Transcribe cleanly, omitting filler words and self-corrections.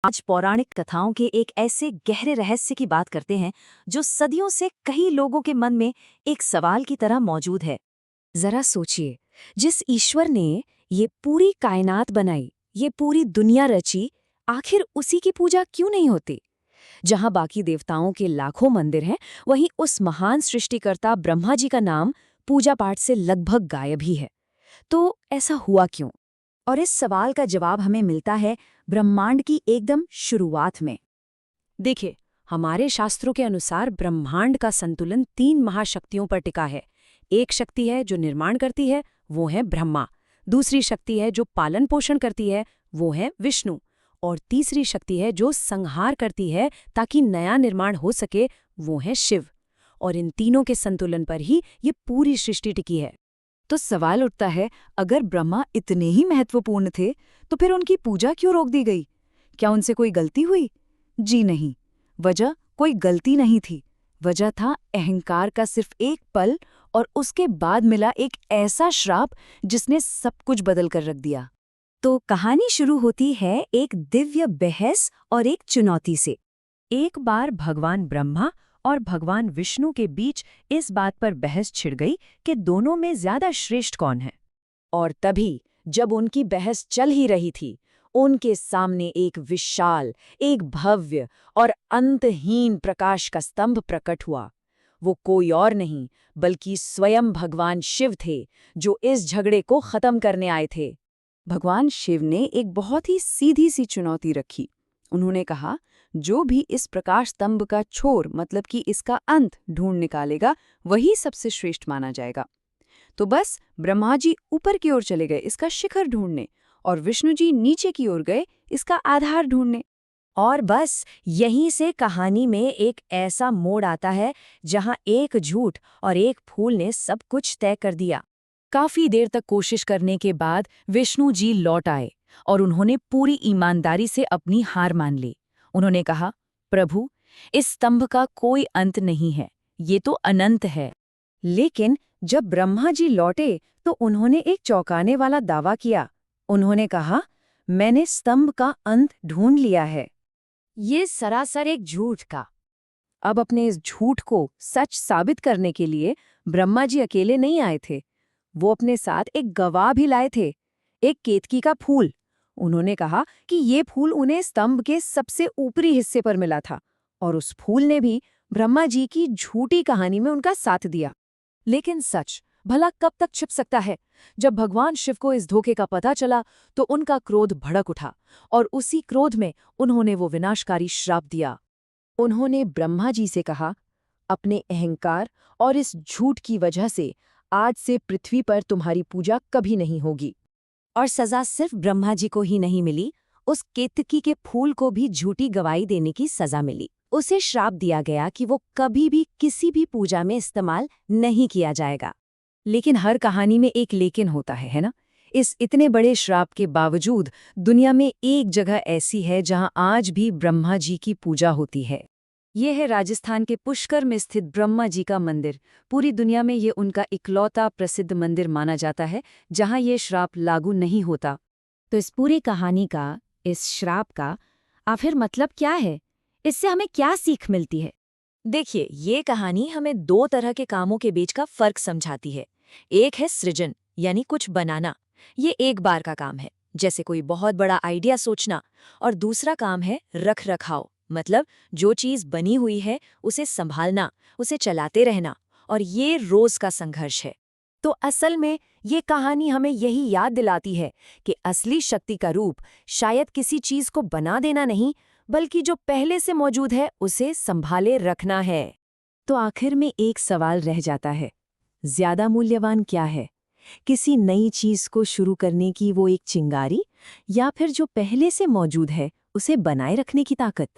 आज पौराणिक कथाओं के एक ऐसे गहरे रहस्य की बात करते हैं जो सदियों से कई लोगों के मन में एक सवाल की तरह मौजूद है। जरा सोचिए, जिस ईश्वर ने ये पूरी कायनात बनाई, ये पूरी दुनिया रची, आखिर उसी की पूजा क्यों नहीं होती? जहां बाकी देवताओं के लाखों मंदिर हैं, वहीं उस महान सृष्टिकर्ता ब्रह्मा जी का नाम पूजा पाठ से लगभग गायब ही है। तो ऐसा हुआ क्यों? और इस सवाल का जवाब हमें मिलता है ब्रह्मांड की एकदम शुरुआत में। देखिए, हमारे शास्त्रों के अनुसार ब्रह्मांड का संतुलन 3 महाशक्तियों पर टिका है। एक शक्ति है जो निर्माण करती है, वो है ब्रह्मा। दूसरी शक्ति है जो पालन पोषण करती है, वो है विष्णु। और तीसरी शक्ति है जो संहार करती है ताकि नया निर्माण हो सके, वो है शिव। और इन तीनों के संतुलन पर ही ये पूरी सृष्टि टिकी है। तो सवाल उठता है, अगर ब्रह्मा इतने ही महत्वपूर्ण थे तो फिर उनकी पूजा क्यों रोक दी गई? क्या उनसे कोई गलती हुई? जी नहीं, वजह कोई गलती नहीं थी। वजह था अहंकार का सिर्फ एक पल और उसके बाद मिला एक ऐसा श्राप जिसने सब कुछ बदल कर रख दिया। तो कहानी शुरू होती है एक दिव्य बहस और एक चुनौती से। एक बार भगवान ब्रह्मा और भगवान विष्णु के बीच इस बात पर बहस छिड़ गई कि दोनों में ज्यादा श्रेष्ठ कौन है। और तभी जब उनकी बहस चल ही रही थी, उनके सामने एक विशाल, एक भव्य और अंतहीन प्रकाश का स्तंभ प्रकट हुआ। वो कोई और नहीं बल्कि स्वयं भगवान शिव थे, जो इस झगड़े को खत्म करने आए थे। भगवान शिव ने एक बहुत ही सीधी सी चुनौती रखी। उन्होंने कहा, जो भी इस प्रकाश स्तंभ का छोर मतलब कि इसका अंत ढूंढ निकालेगा, वही सबसे श्रेष्ठ माना जाएगा। तो बस ब्रह्मा जी ऊपर की ओर चले गए इसका शिखर ढूंढने, और विष्णु जी नीचे की ओर गए इसका आधार ढूंढने। और बस यहीं से कहानी में एक ऐसा मोड़ आता है जहां एक झूठ और एक फूल ने सब कुछ तय कर दिया। काफी देर तक कोशिश करने के बाद विष्णु जी लौट आए और उन्होंने पूरी ईमानदारी से अपनी हार मान ली। उन्होंने कहा, प्रभु, इस स्तंभ का कोई अंत नहीं है, ये तो अनंत है। लेकिन जब ब्रह्मा जी लौटे तो उन्होंने एक चौंकाने वाला दावा किया। उन्होंने कहा, मैंने स्तंभ का अंत ढूंढ लिया है। ये सरासर एक झूठ का। अब अपने इस झूठ को सच साबित करने के लिए ब्रह्मा जी अकेले नहीं आए थे। वो अपने साथ एक गवाह भी लाए थे, एक केतकी का फूल। उन्होंने कहा कि ये फूल उन्हें स्तंभ के सबसे ऊपरी हिस्से पर मिला था, और उस फूल ने भी ब्रह्मा जी की झूठी कहानी में उनका साथ दिया। लेकिन सच भला कब तक छिप सकता है? जब भगवान शिव को इस धोखे का पता चला तो उनका क्रोध भड़क उठा, और उसी क्रोध में उन्होंने वो विनाशकारी श्राप दिया। उन्होंने ब्रह्मा जी से कहा, अपने अहंकार और इस झूठ की वजह से आज से पृथ्वी पर तुम्हारी पूजा कभी नहीं होगी। और सजा सिर्फ ब्रह्मा जी को ही नहीं मिली, उस केतकी के फूल को भी झूठी गवाही देने की सजा मिली। उसे श्राप दिया गया कि वो कभी भी किसी भी पूजा में इस्तेमाल नहीं किया जाएगा। लेकिन हर कहानी में एक लेकिन होता है ना? इस इतने बड़े श्राप के बावजूद दुनिया में एक जगह ऐसी है जहां आज भी ब्रह्मा जी की पूजा होती है। ये है राजस्थान के पुष्कर में स्थित ब्रह्मा जी का मंदिर। पूरी दुनिया में ये उनका इकलौता प्रसिद्ध मंदिर माना जाता है जहां ये श्राप लागू नहीं होता। तो इस पूरी कहानी का, इस श्राप का आखिर मतलब क्या है? इससे हमें क्या सीख मिलती है? देखिए, ये कहानी हमें 2 तरह के कामों के बीच का फर्क समझाती है। एक है सृजन, यानी कुछ बनाना। ये एक बार का काम है, जैसे कोई बहुत बड़ा आइडिया सोचना। और दूसरा काम है रख रखाव, मतलब जो चीज बनी हुई है उसे संभालना, उसे चलाते रहना। और ये रोज का संघर्ष है। तो असल में ये कहानी हमें यही याद दिलाती है कि असली शक्ति का रूप शायद किसी चीज को बना देना नहीं, बल्कि जो पहले से मौजूद है उसे संभाले रखना है। तो आखिर में एक सवाल रह जाता है, ज्यादा मूल्यवान क्या है? किसी नई चीज को शुरू करने की वो एक चिंगारी, या फिर जो पहले से मौजूद है उसे बनाए रखने की ताकत?